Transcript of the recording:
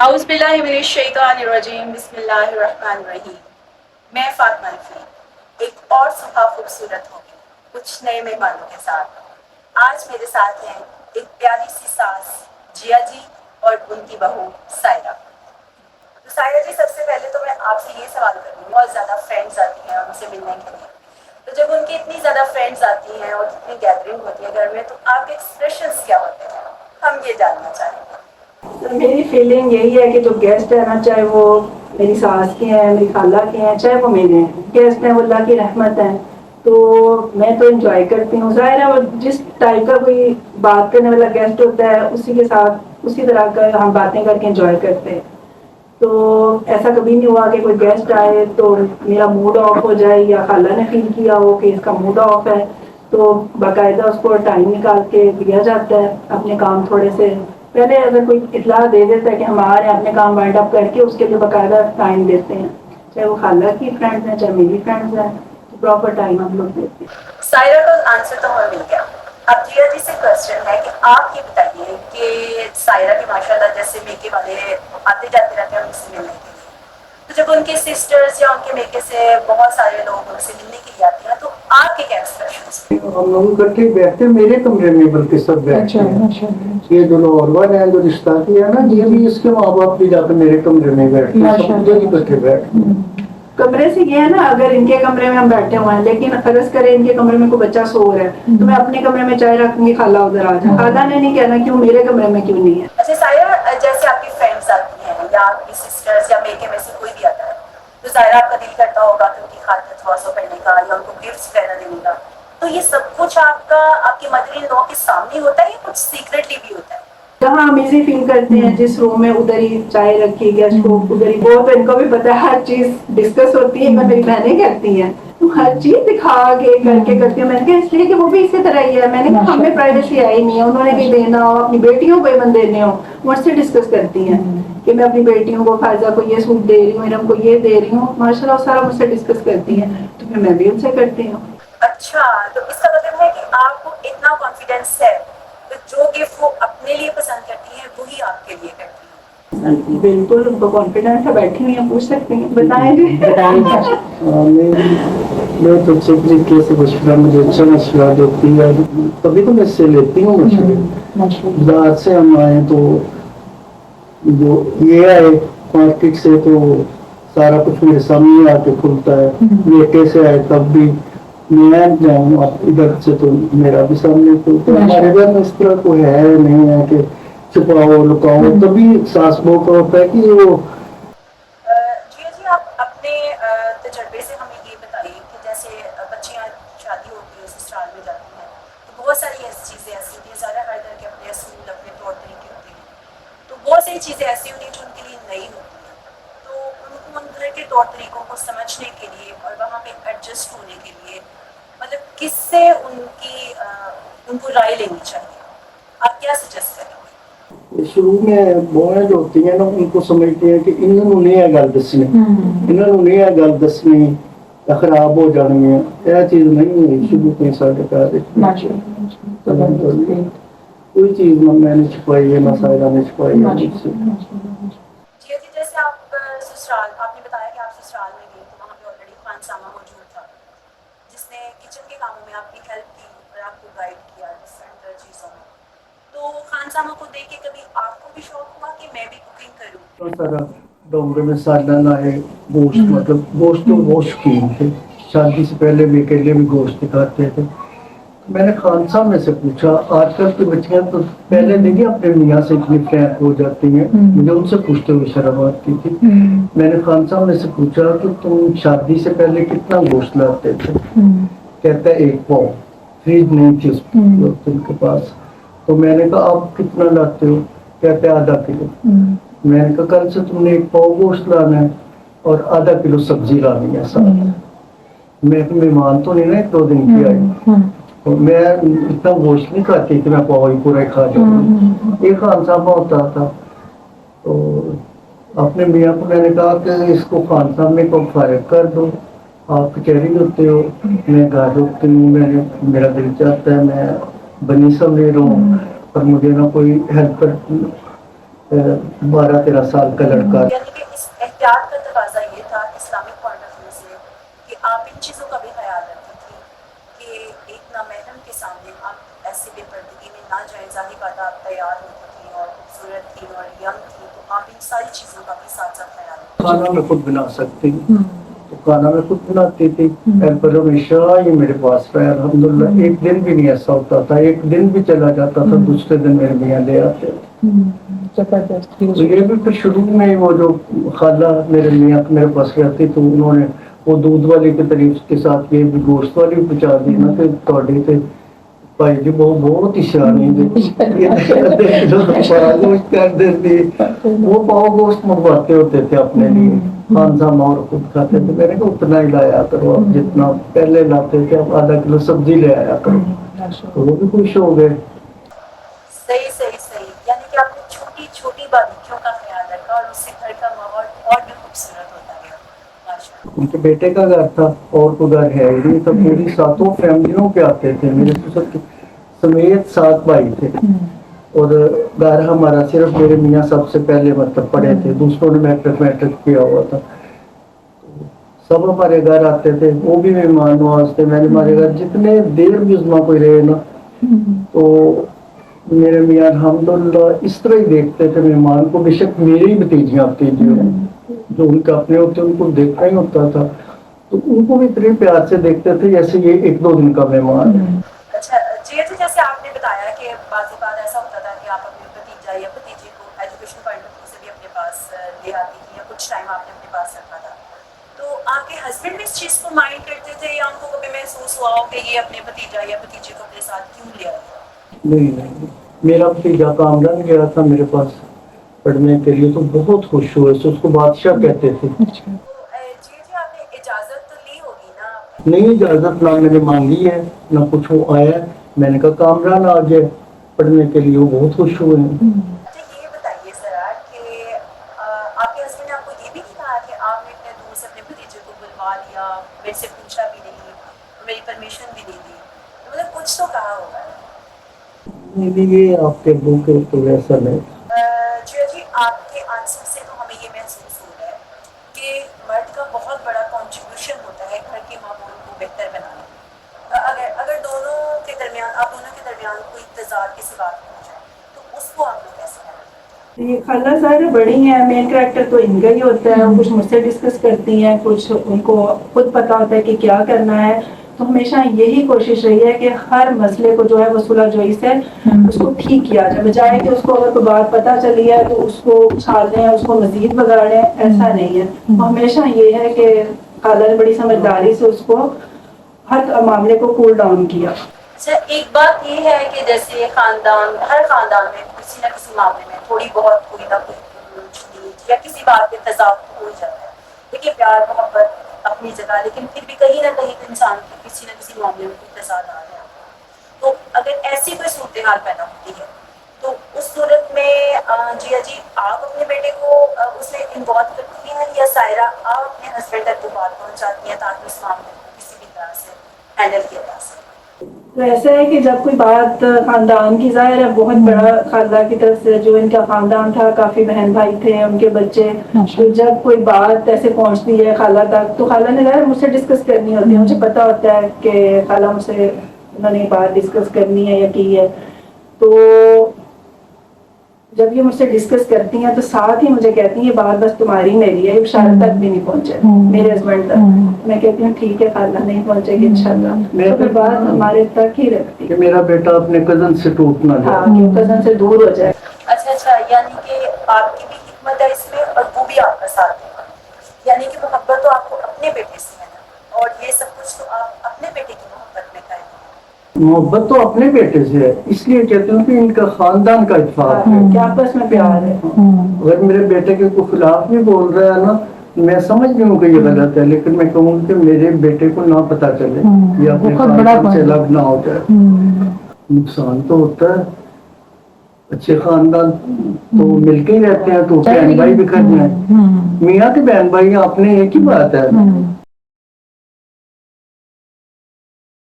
اعوذ باللہ من الشیطان الرجیم بسم اللہ الرحمن الرحیم. میں فاطمہ نفی ایک اور صبح خوبصورت ہوگی کچھ نئے مہمانوں کے ساتھ. آج میرے ساتھ ہیں ایک پیاری سی ساس جیا جی اور ان کی بہو سائرہ. تو سائرہ جی، سب سے پہلے تو میں آپ سے یہ سوال کروں گی، بہت زیادہ فرینڈز آتی ہیں ان سے ملنے کے لیے، تو جب ان کی اتنی زیادہ فرینڈز آتی ہیں اور اتنی گیدرنگ ہوتی ہے گھر میں، تو آپ کے ایکسپریشنز کیا ہوتے ہیں؟ ہم یہ جاننا چاہیں گے. میری فیلنگ یہی ہے کہ جو گیسٹ ہے نا، چاہے وہ میری ساس کے ہیں، میری خالہ کے ہیں، چاہے وہ میرے ہیں، گیسٹ ہیں وہ اللہ کی رحمت ہے. تو میں تو انجوائے کرتی ہوں. ظاہر ہے وہ جس ٹائپ کا کوئی بات کرنے والا گیسٹ ہوتا ہے اسی کے ساتھ اسی طرح کا ہم باتیں کر کے انجوائے کرتے ہیں. تو ایسا کبھی نہیں ہوا کہ کوئی گیسٹ آئے تو میرا موڈ آف ہو جائے یا خالہ نے فیل کیا ہو کہ اس کا موڈ آف ہے. تو باقاعدہ اس کو ٹائم نکال کے دیا جاتا ہے. اپنے کام تھوڑے سے پہلے اگر کوئی اطلاع دے دیتا ہے کہ ہم آ رہے ہیں، اپنے کام وائنڈ اپ کر کے اس کے لیے باقاعدہ ٹائم دیتے ہیں، چاہے وہ خالہ کی فرینڈز ہیں چاہے میری فرینڈز ہیں، تو پراپر ٹائم ہم لوگ دیتے ہیں. سائرہ کا آنسر تو ہمیں مل گیا. اب جیا جی سے کوشچن ہے کہ آپ یہ بتائیے کہ سائرہ کے ماشاءاللہ جیسے میکے والے آتے جاتے رہتے ہیں ان سے ملنے کے لیے، تو جب ان کے سسٹرز یا ان کے میکے سے بہت سارے لوگ ان سے ملنے کے لیے آتے ہیں تو آپ کے کیا ایکسپریشنس؟ ہم لوگ اکٹھے بیٹھتے میرے کمرے میں، بلکہ سب بیٹھتے ہیں. یہ جو لوگ ہیں جو رشتہ کیا ہے نا، یہ بھی اس کے ماں باپ بھی جا کے میرے کمرے میں بیٹھتے ہیں، سب ادھر اکٹھے بیٹھتے ہیں. کمرے سے یہ ہے نا، اگر ان کے کمرے میں ہم بیٹھے ہوئے ہیں لیکن فرض کریں ان کے کمرے میں کوئی بچہ سو رہا ہے تو میں اپنے کمرے میں چائے رکھوں گی، خالہ ادھر آ جائے. خالہ نے نہیں کہنا کیوں میرے کمرے میں کیوں نہیں ہے. اچھا سائرہ، جیسے آپ کی فرینڈس آتی ہیں یا آپ کی سسٹرز یا میکے میں سے کوئی بھی آتا ہے تو ظاہر آپ کا دل کرتا ہوگا کہ ان کی خاطر تھوڑا سا کرنے کا یا ان کو گفٹس وغیرہ دینے کا. تو یہ سب کچھ آپ کی مدر ان لا کے سامنے ہوتا ہے یا کچھ سیکریٹلی بھی ہوتا ہے؟ جہاں ہم ایزی فیل کرتے ہیں جس روم میں ادھر ہی چائے رکھی گیسٹ کو ادھر ہی. وہ تو ان کو بھی پتا ہے، ہر چیز ڈسکس ہوتی ہے. میری بہنیں کرتی ہیں تو ہر چیز دکھا کے کر کے کرتی ہوں. میں نے کہا اس لیے کہ وہ بھی اسی طرح ہی ہے. میں نے کہا ہمیں پرائیویسی آئی نہیں ہے، انہوں نے کہیں دینا ہو، اپنی بیٹیوں کو ایون دینے ہو، مجھ سے ڈسکس کرتی ہیں کہ میں اپنی بیٹیوں کو فائزہ کو یہ سوٹ دے رہی ہوں، ارم کو یہ دے رہی ہوں. ماشاء اللہ سارا مجھ سے ڈسکس کرتی ہیں، تو پھر میں بھی ان سے کرتی ہوں. اچھا، تو اس کا مطلب ہے کہ آپ کو اتنا کانفیڈینس ہے کہ جو گفٹ وہ اپنے لیے پسند کرتی ہیں وہی آپ کے لیے کرتی ہیں. بالکل ان کو کانفیڈینس ہے، بیٹھی ہوئی ہیں، پوچھ سکتی ہیں. بتائیں جی. میں تو اچھے طریقے سے مشورہ مجھے اچھا مشورہ دیتی ہے، تبھی تو میں اس سے لیتی ہوں مشورے. ذات سے ہم آئے تو جو یہ آئے مارکیٹ سے تو سارا کچھ میرے سامنے آ کے کھلتا ہے. یہ کیسے آئے تب بھی میں جاؤں ادھر سے تو میرا بھی سامنے کھلتا ہے. ہمارے گھر میں اس طرح کوئی ہے نہیں ہے کہ چھپاؤ لکاؤ. تبھی ساس بہو کا ہوتا ہے کہ وہ جی آپ اپنے تجربے سے ہمیں یہ بتائیے کہ جیسے بچیاں شادی ہوتی ہے سسرال میں جاتی ہیں تو بہت ساری ایسی چیزیں ایسی ہوتی ہیں. ظاہر ہر گھر کے اپنے اصول اپنے طور طریقے ہوتے ہیں، تو بہت ساری چیزیں ایسی ہوتی ہیں جو ان کے لیے نئی ہوتی ہیں. تو ان کو ان گھر کے طور طریقوں کو سمجھنے کے لیے اور وہاں پہ ایڈجسٹ ہونے کے لیے مطلب کس سے ان کو رائے لینی چاہیے؟ آپ کیا سجیسٹ کریں گے؟ شروع میں بوائیں جو ہوتی ہیں نا ان کو سمجھتے ہیں کہ انہوں نے یہ گل دسنی، انہوں نے یہ گل دسنی خراب ہو جانی ہے. یہ چیز نہیں ہے. شروع میں سارے کوئی چیز نہ میں نے چھپائی ہے نہ سائرہ نے چھپائی ہے مجھ سے. جی جیسے آپ سسرال، آپ نے بتایا کہ آپ سسرال میں گئے تو وہاں پہ آلریڈی خانسامہ موجود تھا جس نے کچن کے کاموں میں آپ کی ہیلپ کی اور آپ کو گائیڈ کیا ڈفرینٹ چیزوں میں. تو خانسامہ کو دیکھ کے کبھی آپ کو بھی شوق ہوا کہ میں بھی کوکنگ کروں؟ ڈونگے میں سالن آئے گوشت، مطلب گوشت تو بہت شوقین تھے. شادی سے پہلے بھی اکیلے بھی گوشت کھاتے تھے. میں نے خان صاحب میں سے پوچھا، آج کل کی بچیاں تو پہلے دیکھیں اپنے میاں سے اتنی فرینک ہو جاتی ہیں، مجھے ان سے پوچھتے ہوئے شرم آتی تھی. میں نے خان صاحب میں سے پوچھا کہ تم شادی سے پہلے کتنا گوشت لاتے تھے؟ کہتا ہے 1 پاؤ. فریج نہیں تھی ان کے پاس. تو میں نے کہا آپ کتنا لاتے ہو؟ کہتے ہیں ½ کلو. میں نے کہا کل سے تم نے 1 پاؤ گوشت لانا ہے اور ½ کلو سبزی لانی ہے ساتھ. میں مہمان تو نہیں نا 1-2 دن کی آئی، تو میں اتنا گوشت نہیں کھاتی کہ میں پاؤ ہی پورا ہی کھا جاؤں. ایک خانسامہ ہوتا تھا. تو اپنے میاں کو میں نے کہا کہ اس کو خانسامے کو فارغ کر دو، آپ کچہری ہوتے ہو، میں گھر ہوتی ہوں. میرا دل چاہتا ہے میں بنی سمجھ رہا ہوں اور مجھے نہ کوئی ہیلپر 12-13 سال کا لڑکا. یعنی کہ اس احتیاط کا تقاضا یہ تھا اسلامک پوائنٹ آف ویو سے کہ آپ ان چیزوں کا بھی خیال رکھتی تھی کہ ایک نامحرم کے سامنے آپ ایسی بے پردگی میں نہ جائیں. ظاہر بات آپ تیار ہوتی تھیں اور خوبصورت تھیں اور ینگ تھیں, تو آپ ان ساری چیزوں کا بھی ساتھ ساتھ خیال رکھتی. کھانا میں خود بنا سکتی تو کھانا میں خود بناتی تھی. پر ہمیشہ یہ میرے پاس رہا الحمدللہ. ایک دن بھی نہیں ایسا ہوتا تھا, ایک دن بھی چلا جاتا تھا دوسرے دن میرے میاں لے آتے. زبردست. تو یہ بھی پھر شروع میں وہ جو خالہ میرے میاں میرے پاس رہتی تو انہوں نے وہ دودھ والی کے طریق کے ساتھ یہ بھی گوشت والی پہنچا دی نا کہ تھوڑی تھے بھائی جی وہ بہت ہی سیانی وہ پاؤ گوشت منگواتے ہوتے تھے اپنے لیے خان صاحب اور خود کھاتے تھے. میں نے کہا اتنا ہی لایا کرو, اب جتنا پہلے لاتے تھے اب آدھا کلو سبزی لے آیا کرو. تو وہ بھی خوش ہو گئے. صحیح صحیح صحیح. یعنی کہ آپ نے چھوٹی چھوٹی باریکیوں کا خیال رکھا اور اس سے گھر کا ماحول اور بھی خوبصورت ہوتا گیا. ماشاءاللہ. ان کے بیٹے کا گھر تھا اور کوئی گھر ہے ہی نہیں, تو پوری 7 فیملیوں کے آتے تھے. میرے سسر کے سمیت 7 بھائی تھے اور گھر ہمارا صرف میرے میاں سب سے پہلے مطلب پڑھے تھے, دوسروں نے میٹرک کیا ہوا تھا. سب ہمارے گھر آتے تھے, وہ بھی مہمان نواز تھے. میں نے ہمارے گھر جتنے دیر بھی اس ماں کوئی رہے نا تو میرے میاں الحمدللہ اس طرح ہی دیکھتے تھے مہمان کو. بے شک میری بھتیجیاں بھتیجے جو ان کے اپنے ہوتے ان کو دیکھنا ہی ہوتا تھا, تو ان کو بھی اتنے پیار سے دیکھتے تھے جیسے یہ 1-2 دن کا مہمان ہے. اچھا جی, جیسے آپ نے بتایا کہ بعض اوقات ایسا ہوتا تھا کہ آپ اپنے بھتیجا یا بھتیجے کو ایجوکیشن پوائنٹ آف ویو سے بھی اپنے پاس لے آتی تھی یا کچھ ٹائم آپ نے اپنے پاس رکھا تھا, تو آپ کے ہسبینڈ بھی اس چیز کو مائنڈ کرتے تھے یا ان کو کبھی محسوس ہوا ہو کہ یہ اپنے بھتیجا یا بھتیجے کو اپنے ساتھ کیوں لے آئی؟ نہیں, میرا بھتیجا کامران گیا تھا میرے پاس پڑھنے کے لیے تو بہت خوش ہوئے سے, اس کو بادشاہ کہتے تھے. جی آپ نے اجازت تو لی ہوگی نا آپ نے؟ نہیں اجازت نہ میں نے مانگی ہے نہ کچھ وہ آیا. میں نے کہا کامران آ گئے پڑھنے کے لیے, وہ بہت خوش ہوئے ہیں. اچھا یہ بتائیے ذرا کہ آپ کے ہسبینڈ نے آپ کو یہ بھی نہیں کہا کہ آپ نے اتنے دور سے اپنے بھتیجے کو بلوا لیا, میرے سے پوچھا بھی نہیں, میری پرمیشن بھی نہیں دی, مطلب کچھ تو کہا ہوگا؟ نہیں, یہ آپ کے ابو کے تو ایسا نہیں. جی آپ کے آنسر سے تو ہمیں یہ محسوس ہو رہا ہے کہ مرد کا بہت بڑا کنٹریبیوشن ہوتا ہے گھر کے ماحول کو بہتر بنانے میں. اگر دونوں کے درمیان کوئی تضاد کسی بات میں ہو جائے تو اس کو آپ لوگ کیسے کریں؟ یہ خالہ ظاہر بڑی ہیں, مین کریکٹر تو ان کا ہی ہوتا ہے. کچھ مجھ سے ڈسکس کرتی ہیں, کچھ ان کو خود پتا ہوتا ہے کہ کیا کرنا ہے. تو ہمیشہ یہی کوشش رہی ہے کہ ہر مسئلے کو جو ہے وہ صلح جوئی سے اس کو ٹھیک کیا جائے, بجائے کہ اس کو اگر کوئی بات پتہ چلی ہے تو اس کو اچھالیں, اس کو مزید بگاڑیں. ایسا نہیں ہے. ہمیشہ یہ ہے کہ خالہ نے بڑی سمجھداری سے اس کو ہر معاملے کو کول ڈاؤن کیا. اچھا ایک بات یہ ہے کہ جیسے ہر خاندان میں کسی نہ کسی معاملے میں تھوڑی بہت کوئی نہ کوئی یا کسی بات پہ تضاد ہو ہی جاتا ہے. دیکھیے پیار محبت اپنی جگہ, لیکن پھر بھی کہیں نہ کہیں انسان کی کسی نہ کسی معاملے میں کوئی تضاد آ رہا ہے. تو اگر ایسی کوئی صورتحال پیدا ہوتی ہے تو اس صورت میں جی آپ اپنے بیٹے کو اس میں انوالو کرتی ہیں یا سائرہ آپ اپنے ہسبینڈ تک وہ بات پہنچاتی ہیں تاکہ اس معاملے کو کسی بھی طرح سے ہینڈل کیا جا سکے؟ تو ایسا ہے کہ جب کوئی بات خاندان کی, ظاہر ہے بہت بڑا خالہ کی طرف سے جو ان کا خاندان تھا, کافی بہن بھائی تھے, ان کے بچے, تو جب کوئی بات ایسے پہنچتی ہے خالہ تک تو خالہ نے ظاہر مجھ سے ڈسکس کرنی ہوتی ہے. مجھے پتا ہوتا ہے کہ خالہ مجھ سے انہوں نے بات ڈسکس کرنی ہے یا کی ہے. تو جب یہ مجھ سے ڈسکس کرتی ہیں تو ساتھ ہی مجھے کہتی ہیں یہ بات بس تمہاری میری ہے, یہ شاید تک بھی نہیں پہنچے میرے ہسبینڈ تک. میں کہتی ہوں ٹھیک ہے خالہ نہیں پہنچے گی انشاءاللہ. تو پھر بات ہمارے تک ہی رکھتی کہ میرا بیٹا اپنے کزن سے ٹوٹ نہ جائے. ہاں, کہ کزن سے دور ہو جائے. اچھا یعنی کہ آپ کی بھی حکمت ہے اس میں اور وہ بھی آپ کا ساتھ دے. یعنی کہ محبت تو آپ کو اپنے بیٹے سے ہے نا, اور یہ سب کچھ تو آپ اپنے بیٹے کی محبت میں کریں. محبت تو اپنے بیٹے سے ہے, اس لیے کہتے ہوں کہ ان کا خاندان کا اتفاق ہے کہ آپس میں پیار ہے. اگر میرے بیٹے کے کوئی خلاف بھی بول رہا ہے نا, میں سمجھ بھی ہوں کہ یہ غلط ہے, لیکن میں کہوں کہ میرے بیٹے کو نہ پتا چلے, یہ اپنے خاندان سے الگ نہ ہو جائے. نقصان تو ہوتا ہے, اچھے خاندان تو مل کے ہی رہتے ہیں, تو بہن بھائی بکھر جائیں. میاں کے بہن بھائی اپنے ایک ہی بات ہے,